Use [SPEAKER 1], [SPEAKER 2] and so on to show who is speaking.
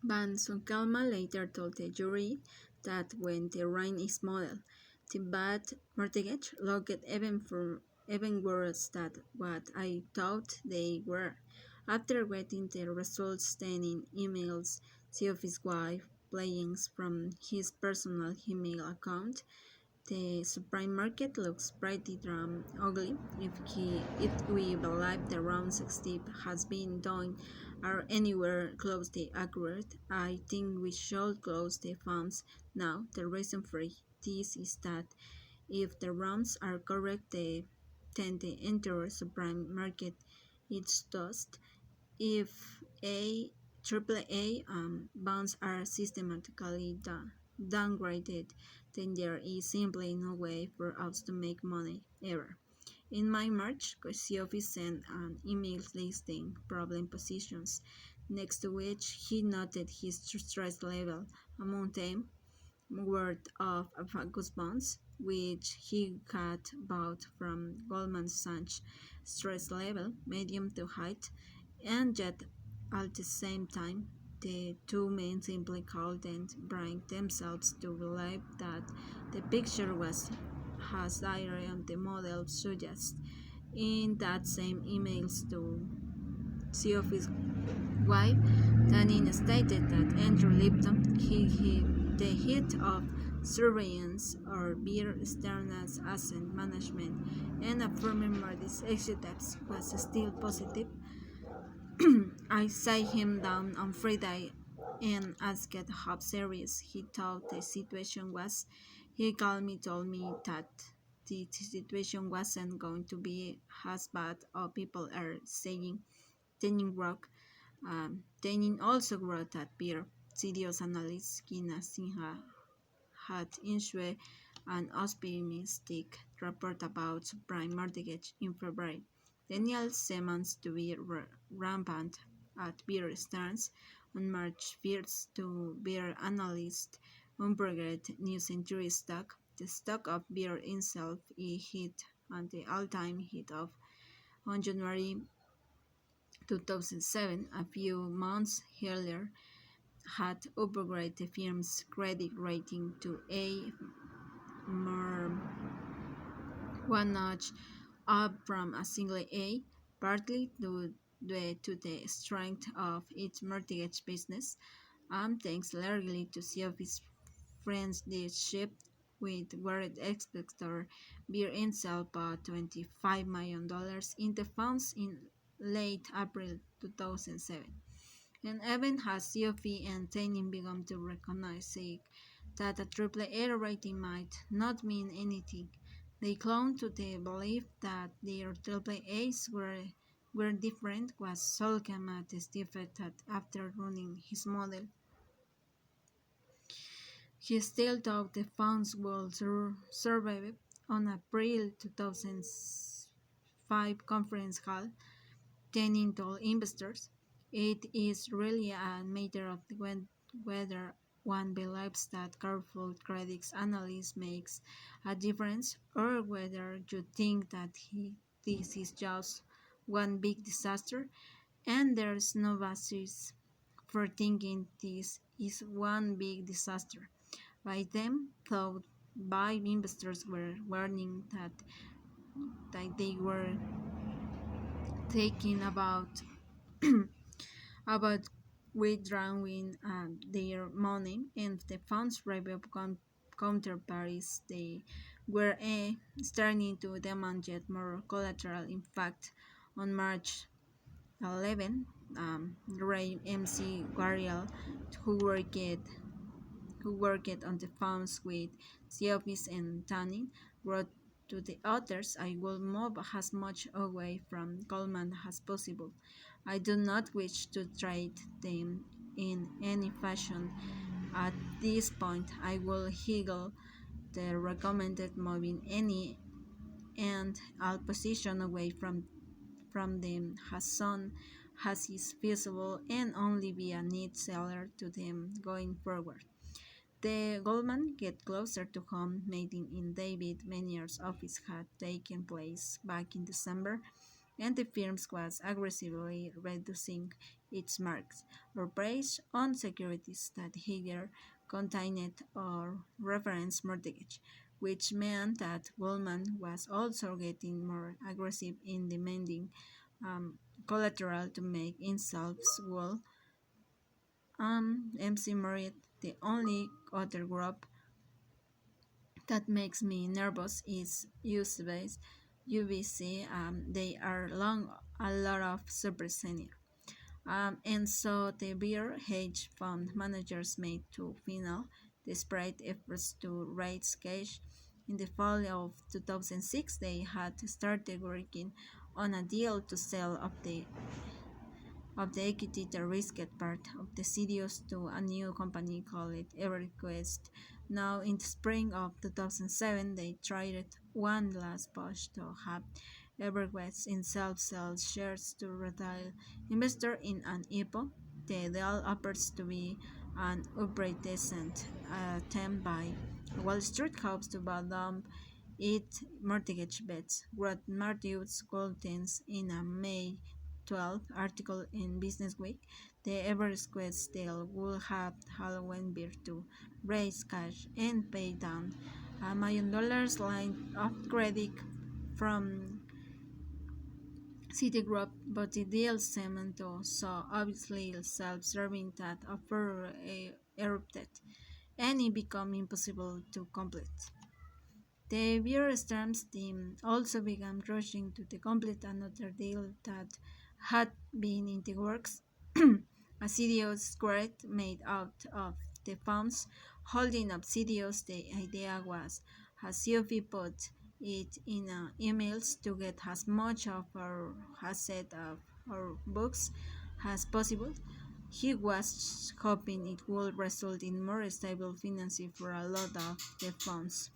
[SPEAKER 1] Van Sonkalma later told the jury that when the rain is model, the bad mortgage looked even worse than what I thought they were. After getting the results, sending emails to his wife, playing from his personal email account, the supermarket looks pretty damn ugly if we believe the round 60 has been done are anywhere close to accurate. I think we should close the funds now. The reason for this is that if the rounds are correct, then the entire supermarket is dust. If AAA bonds are systematically downgraded, then there is simply no way for us to make money ever. In my March, Kosiofi sent an email listing problem positions, next to which he noted his stress level. Among them worth of Focus bonds, which he had bought from Goldman Sachs, stress level medium to high, and yet at the same time the two men simply couldn't bring themselves to believe that the picture was as dire as the model suggests. In that same emails to Siofi's wife, Tanin stated that Andrew Lipton, the head of surveillance or Bear Stearns Asset Management, and a former Moody's executive, was still positive. I sat him down on Friday and asked how serious he thought the situation was. He calmly told me that the situation wasn't going to be as bad as people are saying. Tenin rock, also wrote that Beer, CDO's analyst Gina Sinha had issued an optimistic report about subprime mortgage in February. Daniel Simmons to be rampant at Bear Stearns on March 1st to Bear analyst Bloomberg New Century stock. The stock of Bear itself hit on the all-time hit of on January 2007, a few months earlier, had upgraded the firm's credit rating to A, more one notch up from a single A, partly due to the strength of its mortgage business, and thanks largely to Siofi's friendship with Warren Spector. Beer itself bought $25 million in the funds in late April 2007. And even as COP and Tainin began to recognize that a AAA rating might not mean anything, they clung to the belief that their AAAs were different. Was Solkamp testified that after running his model, he still thought the funds would survive. On April 2005 conference call, Tainin told investors, "It is really a matter of whether one believes that careful credit analysis makes a difference, or whether you think that this is just one big disaster, and there's no basis for thinking this is one big disaster." By then, though, by investors were warning that they were thinking about withdrawing their money, and the fund's revenue counterparties they were starting to demand yet more collateral. In fact, on March 11, Ray MC Guarial, who worked on the funds with Siopis and Tanin, wrote to the authors, "I will move as much away from Goldman as possible. I do not wish to trade them in any fashion. At this point, I will haggle the recommended moving any and all position away from them as soon as is feasible, and only be a net seller to them going forward." The Goldman Get Closer to Home meeting in David Menier's office had taken place back in December, and the firm was aggressively reducing its marks or based on securities that either contained or reference mortgage, which meant that Goldman was also getting more aggressive in demanding collateral to make itself whole. MC Marriott, the only other group that makes me nervous is UBC. They are long a lot of super senior. And so the beer hedge fund managers made two final desperate efforts to raise cash. In the fall of 2006, they had started working on a deal to sell of the equity the risked part of the CDOs to a new company called EverQuest. Now, in the spring of 2007, they tried one last push to have EverQuest itself sell shares to retail investors in an IPO. The deal appears to be an outright decent attempt by Wall Street hopes to dump it mortgage bets, wrote Matthews Goldtins in a May 12 article in Businessweek. The Everquest deal would have Halloween beer to raise cash and pay down $1 million line of credit from Citigroup, but the deal seemed to so obviously self-serving that offer erupted, and it became impossible to complete. The beer Storms team also began rushing to complete another deal that had been in the works, a CDO squared made out of the funds holding up CDOs. The idea was, as COP put it in emails, to get as much of our asset of our books as possible. He was hoping it would result in more stable financing for a lot of the funds.